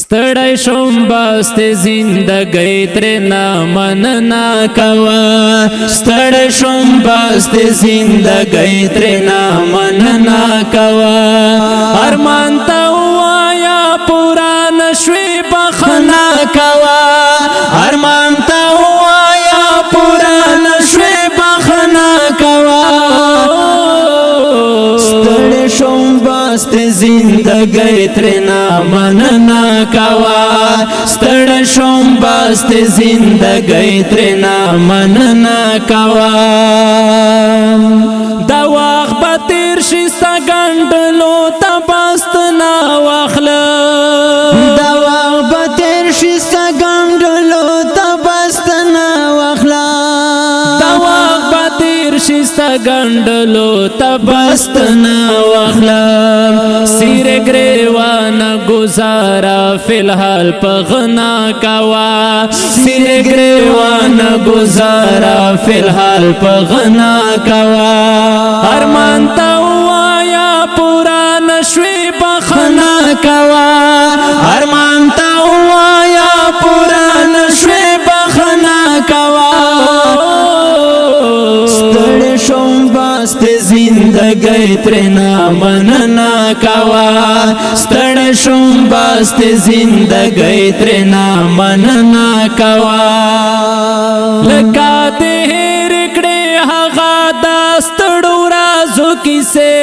ستړی شوم بست زندګۍ ترېنه مننه کوه ستړی شوم بست زندګۍ ترېنه مننه کوه ارمان ته ووایا پورا نشوې بخښنه کوه ارمان ته ووایا پورا نشوې بخښنه کوه ستړی شوم بست زندګۍ ترېنه مننه کوه ستړی شوم بست زندګۍ ترېنه مننه کوه دا وخت به تېر شي ستا ګنډلو ته بست نه واخله دا وخت به تېر شي ستا ګنډلو ته بست نه واخله دا وخت به تېر شي ستا ګنډلو ته بست نه واخله سیره ګریوانه گزاره فی الحال په غنا کوه سیره ګریوانه گزاره فی الحال په غنا کوه ارمان ته ووایا پورا نشوې بخښنه کوه ارمان ته ووایا پورا نشوې بخښنه کوه ستړی شوم بست زندګۍ ترېنه مننه کوه ستړی شوم بست زندګۍ ترېنه مننه کوه لکه دې هېرې کړې هغه دا ستړو رازو کیسې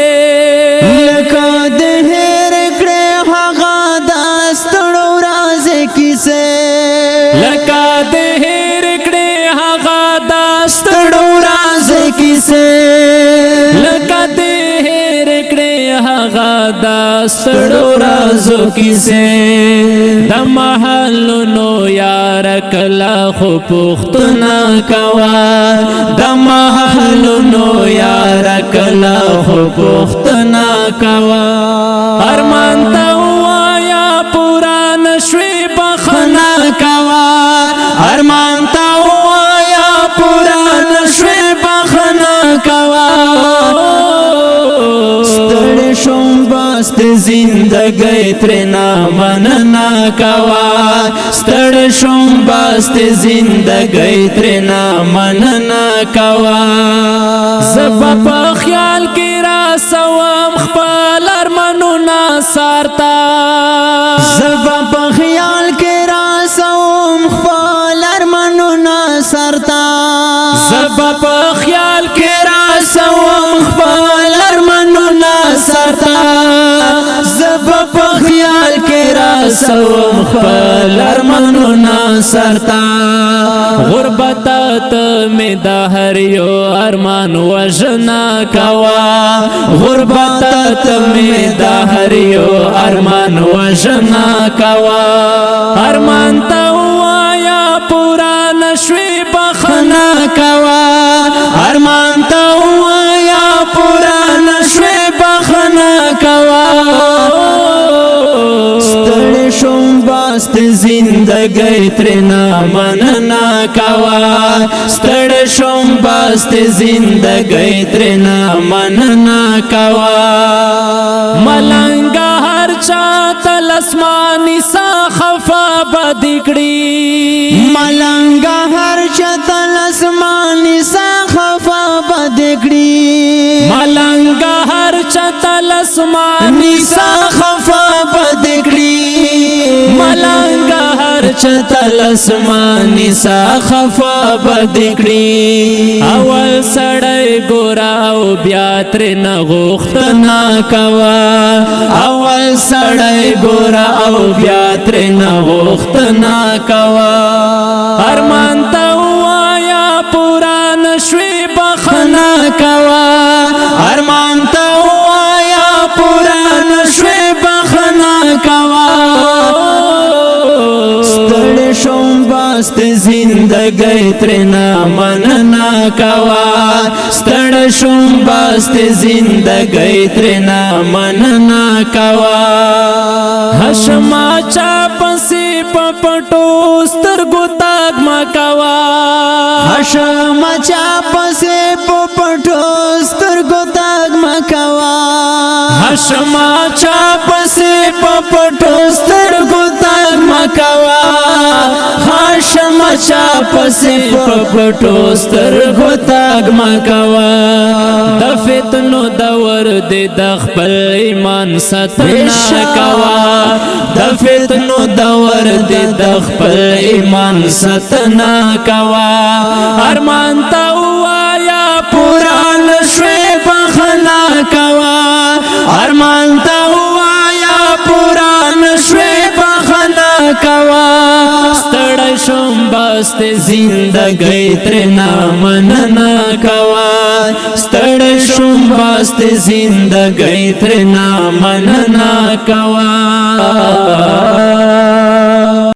لکه دې هېرې کړې هغه دا ستړو رازو کیسې لکه دې هېرې کړې هغه دا ستړو رازو کیسې لکه دې هېرې کړې هغه دا ستړو رازو کیسې د محلونو یار کله خو پوښتنه کوه د محلونو یار کله خو پوښتنه کوه ارمان ته ووایا پورا نشوې بخښنه کوه ارمان ته ووایا پورا نشوې بخښنه کوه ستړی شوم بست زندګۍ ترېنه مننه کوه ستړی شوم بست زندګۍ ترېنه مننه کوه زه به په خیال کې راسوم خپل ارمانونه سر ته زه به په خیال کې راسوم خپل ارمانونه سر ته زه به په خیال کې راسوم خپل ارمانونه سر ته زه به په خیال کې راسوم خپل ارمانونه سر ته غربت ته مې د هر یو ارمان وژنه کوه غربت ته مې د هر یو ارمان وژنه کوه ارمان ته ووایا پورا نشوې بخښنه کوه ارمان ته ووایا پورا نشوې بخښنه کوه ستړی شوم بست زندګۍ ترېنه مننه کوه ستړی شوم بست زندګۍ ترېنه مننه کوه ملنګه هر چاته لسماني سا خفا بدې کړي ملنګه هر چاته لسماني سا خفا بدې کړي ملنګه هر چاته لسماني سا خفا بدې کړي ملنګه هر چاته لسماني سا خفا بدې کړي اول سړی ګوره او بیا ترېنه غوښتنه کوه اول سړی ګوره او بیا ترېنه غوښتنه کوه ارمان ته ووایا پورا نشوې بخښنه کوه ارمان ته ووایا پورا نشوې بخښنه کوه ستړی شوم بست زندګۍ ترېنه مننه کوه ستړی شوم بست زندګۍ ترېنه مننه کوه هشما چا پسې په پټو سترګو تاګ مه کوه هشما چا پسې په پټو سترګو تاګ مه کوه هشما چا پسې په پټو سترګو تاګ داسې په پټو سترګو تګ مه کوه د فتنو دور دې د خپل ایمان ساتنه کوه د فتنو دور دې د خپل ایمان ساتنه کوه ارمان ته ووایا پورا نشوې بخښنه کوه ارمان ته ووایا پورا نشوې بخښنه کوه ستړی شم بس د زندګۍ ترېنه مننه کوه ستړی شم بس د زندګۍ ترېنه مننه کوه